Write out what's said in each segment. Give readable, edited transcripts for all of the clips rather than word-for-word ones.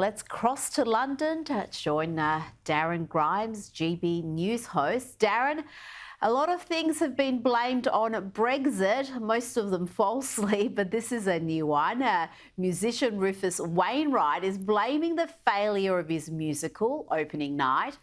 Let's cross to London to join Darren Grimes, GB News host. Darren, a lot of things have been blamed on Brexit, most of them falsely, but this is a new one. Musician Rufus Wainwright is blaming the failure of his musical opening night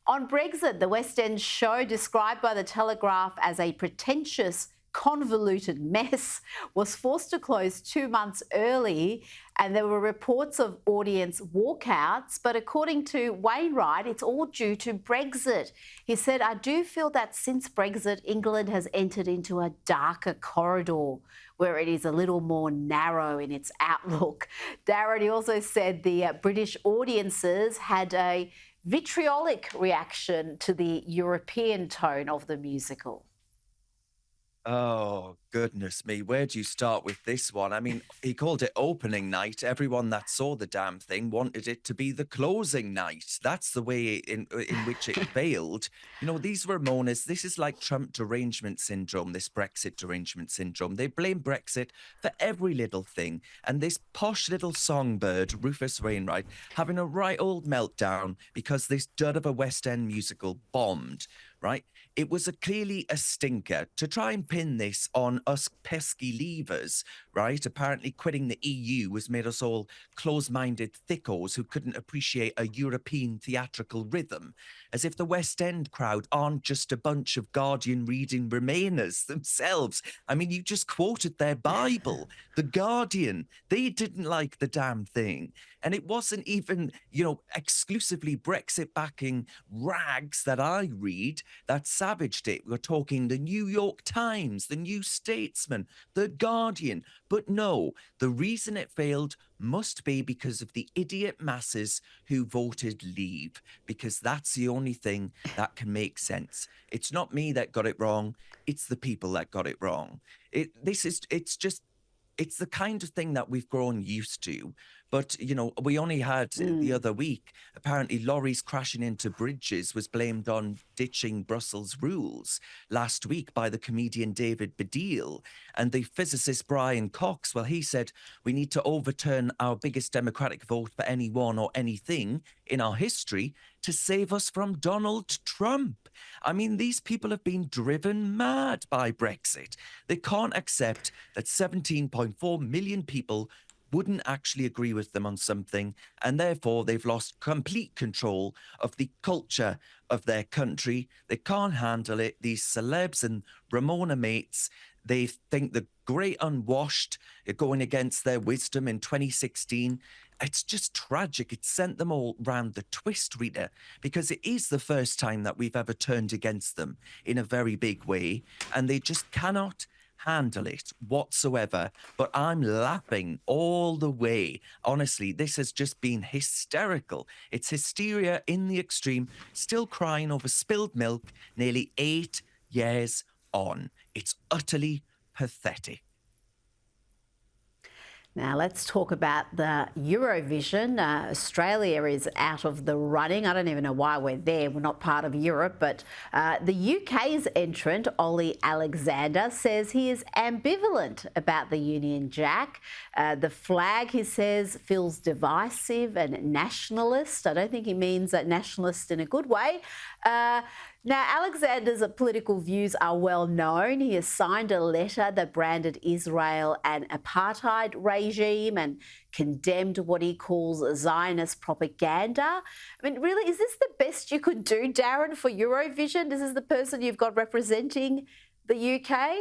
on Brexit. The West End show, described by The Telegraph as a pretentious, convoluted mess, was forced to close 2 months early, and there were reports of audience walkouts. But according to Wainwright, it's all due to Brexit. He said, "I do feel that since Brexit, England has entered into a darker corridor where it is a little more narrow in its outlook." Darren, he also said the British audiences had a vitriolic reaction to the European tone of the musical. Oh, goodness me. Where do you start with this one? I mean, he called it opening night. Everyone that saw the damn thing wanted it to be the closing night. That's the way in which it failed. You know, these Ramonas, this is like Trump derangement syndrome, this Brexit derangement syndrome. They blame Brexit for every little thing. And this posh little songbird, Rufus Wainwright, having a right old meltdown because this dud of a West End musical bombed. Right? It was clearly a stinker to try and pin this on us pesky leavers, right? Apparently quitting the EU has made us all close-minded thickos who couldn't appreciate a European theatrical rhythm, as if the West End crowd aren't just a bunch of Guardian reading Remainers themselves. I mean, you just quoted their Bible, the Guardian. They didn't like the damn thing. And it wasn't even, exclusively Brexit-backing rags that I read that savaged it. We're talking the New York Times, the New Statesman, the Guardian. But no, the reason it failed must be because of the idiot masses who voted leave, because that's the only thing that can make sense. It's not me that got it wrong. It's the people that got it wrong. It's the kind of thing that we've grown used to. But, we only had the other week, apparently lorries crashing into bridges was blamed on ditching Brussels rules last week by the comedian David Baddiel. And the physicist Brian Cox, well, he said, we need to overturn our biggest democratic vote for anyone or anything in our history to save us from Donald Trump. I mean, these people have been driven mad by Brexit. They can't accept that 17.4 million people wouldn't actually agree with them on something, and therefore they've lost complete control of the culture of their country. They can't handle it. These celebs and Ramona mates, they think the great unwashed are going against their wisdom in 2016. It's just tragic. It sent them all round the twist, Rita, because it is the first time that we've ever turned against them in a very big way, and they just cannot handle it whatsoever. But I'm laughing all the way. Honestly, this has just been hysterical. It's hysteria in the extreme, still crying over spilled milk nearly 8 years on. It's utterly pathetic. Now let's talk about the Eurovision. Australia is out of the running. I don't even know why we're there. We're not part of Europe. But the UK's entrant, Ollie Alexander, says he is ambivalent about the Union Jack. The flag, he says, feels divisive and nationalist. I don't think he means nationalist in a good way. Now, Alexander's political views are well known. He has signed a letter that branded Israel an apartheid regime and condemned what he calls Zionist propaganda. I mean, really, is this the best you could do, Darren, for Eurovision? This is the person you've got representing the UK?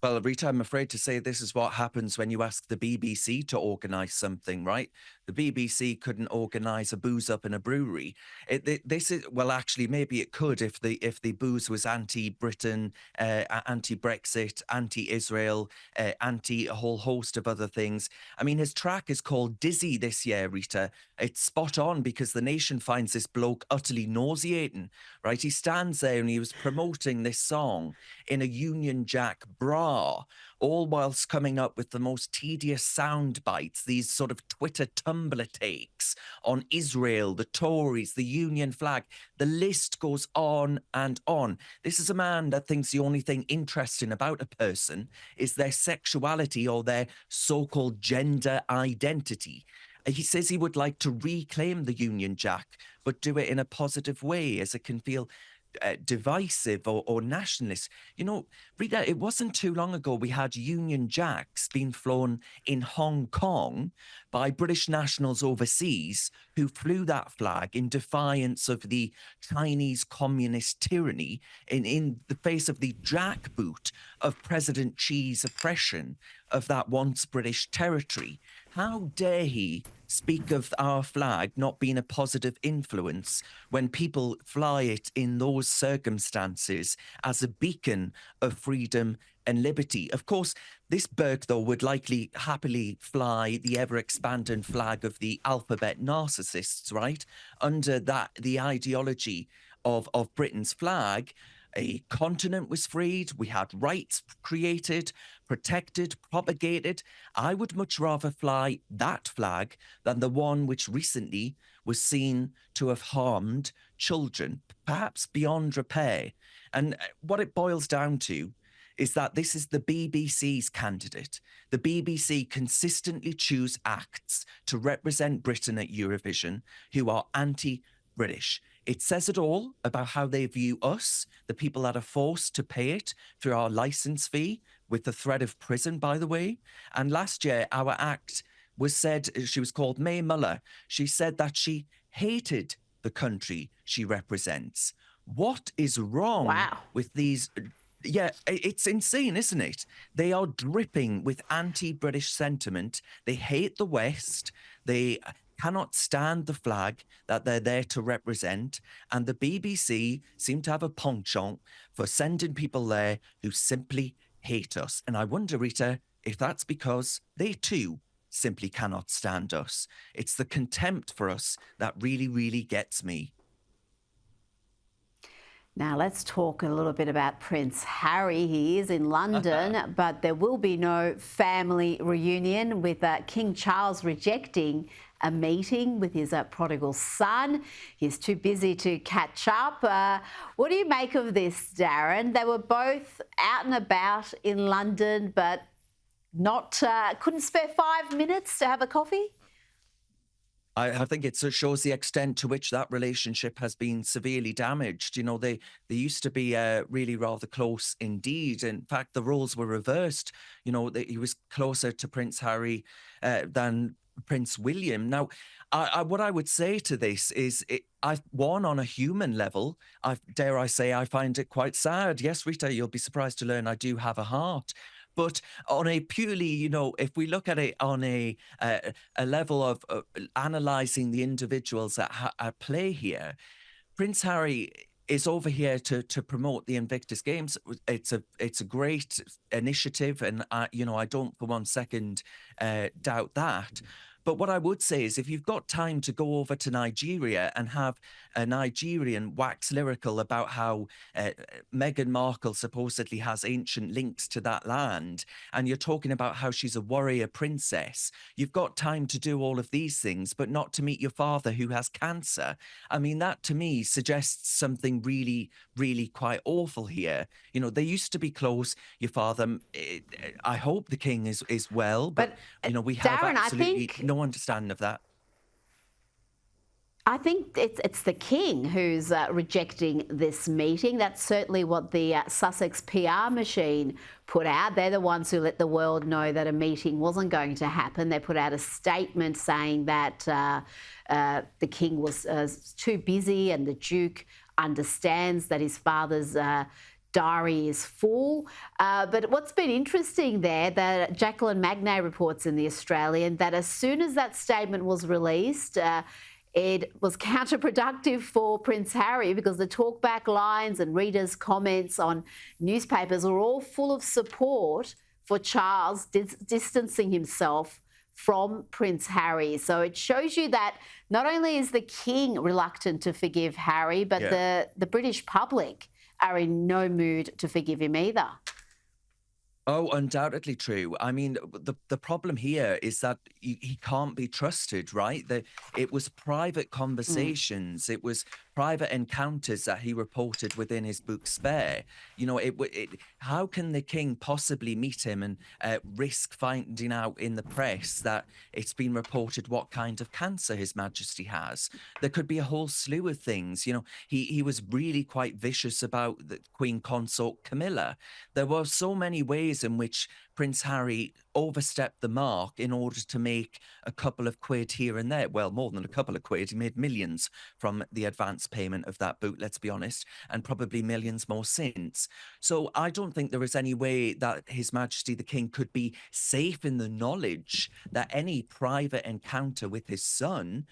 Well, Rita, I'm afraid to say this is what happens when you ask the BBC to organise something, right? The BBC couldn't organise a booze up in a brewery. Actually, maybe it could if the booze was anti-Britain, anti-Brexit, anti-Israel, anti a whole host of other things. I mean, his track is called Dizzy this year, Rita. It's spot on because the nation finds this bloke utterly nauseating, right? He stands there and he was promoting this song in a Union Jack bra, all whilst coming up with the most tedious sound bites, these sort of Twitter Tumblr takes on Israel, the Tories, the Union flag. The list goes on and on. This is a man that thinks the only thing interesting about a person is their sexuality or their so-called gender identity. He says he would like to reclaim the Union Jack, but do it in a positive way, as it can feel divisive or nationalist. You know, Rita, it wasn't too long ago we had Union Jacks being flown in Hong Kong by British nationals overseas who flew that flag in defiance of the Chinese communist tyranny in the face of the jackboot of President Xi's oppression of that once British territory. How dare he speak of our flag not being a positive influence when people fly it in those circumstances as a beacon of freedom and liberty? Of course, this Burke, though, would likely happily fly the ever-expanding flag of the alphabet narcissists, right? Under the ideology of Britain's flag, a continent was freed, we had rights created, protected, propagated. I would much rather fly that flag than the one which recently was seen to have harmed children, perhaps beyond repair. And what it boils down to is that this is the BBC's candidate. The BBC consistently choose acts to represent Britain at Eurovision who are anti-British. It says it all about how they view us, the people that are forced to pay it through our licence fee, with the threat of prison, by the way. And last year, our act was said, she was called May Muller. She said that she hated the country she represents. What is wrong Wow. with these? Yeah, it's insane, isn't it? They are dripping with anti-British sentiment. They hate the West. They cannot stand the flag that they're there to represent. And the BBC seem to have a penchant for sending people there who simply hate us. And I wonder, Rita, if that's because they too simply cannot stand us. It's the contempt for us that really, really gets me. Now let's talk a little bit about Prince Harry. He is in London, but there will be no family reunion, with King Charles rejecting a meeting with his prodigal son. He's too busy to catch up. What do you make of this, Darren? They were both out and about in London, but couldn't spare 5 minutes to have a coffee? I think it shows the extent to which that relationship has been severely damaged. You know, they used to be really rather close indeed. In fact, the roles were reversed. You know, he was closer to Prince Harry than Prince William. Now, what I would say to this is, on a human level, dare I say, I find it quite sad. Yes, Rita, you'll be surprised to learn I do have a heart. But on a purely, you know, if we look at it on a level of analysing the individuals at play here, Prince Harry is over here to promote the Invictus Games. It's a great initiative, and you know, I don't for one second doubt that. But what I would say is, if you've got time to go over to Nigeria and have a Nigerian wax lyrical about how Meghan Markle supposedly has ancient links to that land, and you're talking about how she's a warrior princess, you've got time to do all of these things, but not to meet your father who has cancer. I mean, that to me suggests something really, really quite awful here. You know, they used to be close. Your father, I hope the king is well, but you know, we have Darren, absolutely no understanding of that. I think it's the King who's rejecting this meeting. That's certainly what the Sussex PR machine put out. They're the ones who let the world know that a meeting wasn't going to happen. They put out a statement saying that the King was too busy, and the Duke understands that his father's diary is full. But what's been interesting there, that Jacqueline Magnay reports in The Australian, that as soon as that statement was released, it was counterproductive for Prince Harry, because the talkback lines and readers' comments on newspapers were all full of support for Charles distancing himself from Prince Harry. So it shows you that not only is the King reluctant to forgive Harry, but the British public are in no mood to forgive him either. Oh, undoubtedly true. I mean, the problem here is that he can't be trusted, right? It was private Mm. conversations, it was private encounters that he reported within his book Spare. You know, how can the king possibly meet him and risk finding out in the press that it's been reported what kind of cancer His Majesty has? There could be a whole slew of things. You know, he was really quite vicious about the Queen Consort Camilla. There were so many ways in which Prince Harry overstepped the mark in order to make a couple of quid here and there. Well, more than a couple of quid. He made millions from the advance payment of that boot, let's be honest, and probably millions more since. So I don't think there is any way that His Majesty the King could be safe in the knowledge that any private encounter with his son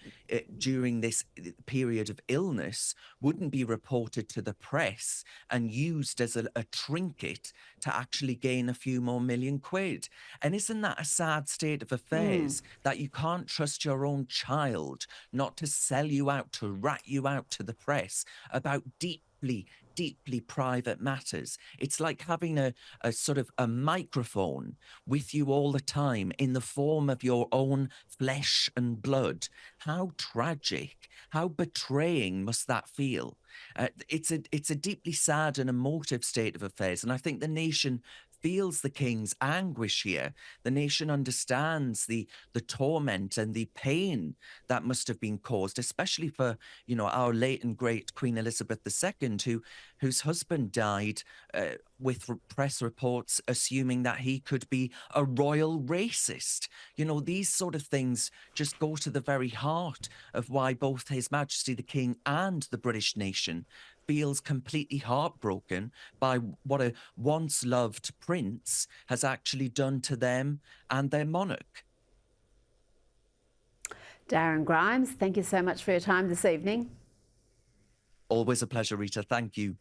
during this period of illness wouldn't be reported to the press and used as a trinket to actually gain a few more million quid. And isn't that a sad state of Mm. affairs that you can't trust your own child not to sell you out, to rat you out to the press about deeply private matters? It's like having a sort of a microphone with you all the time in the form of your own flesh and blood. How tragic, how betraying must that feel? It's a deeply sad and emotive state of affairs, and I think the nation feels the king's anguish here. The nation understands the torment and the pain that must have been caused, especially for our late and great Queen Elizabeth II, whose husband died with press reports assuming that he could be a royal racist. These sort of things just go to the very heart of why both His Majesty the King and the British nation feels completely heartbroken by what a once loved prince has actually done to them and their monarch. Darren Grimes, thank you so much for your time this evening. Always a pleasure, Rita. Thank you.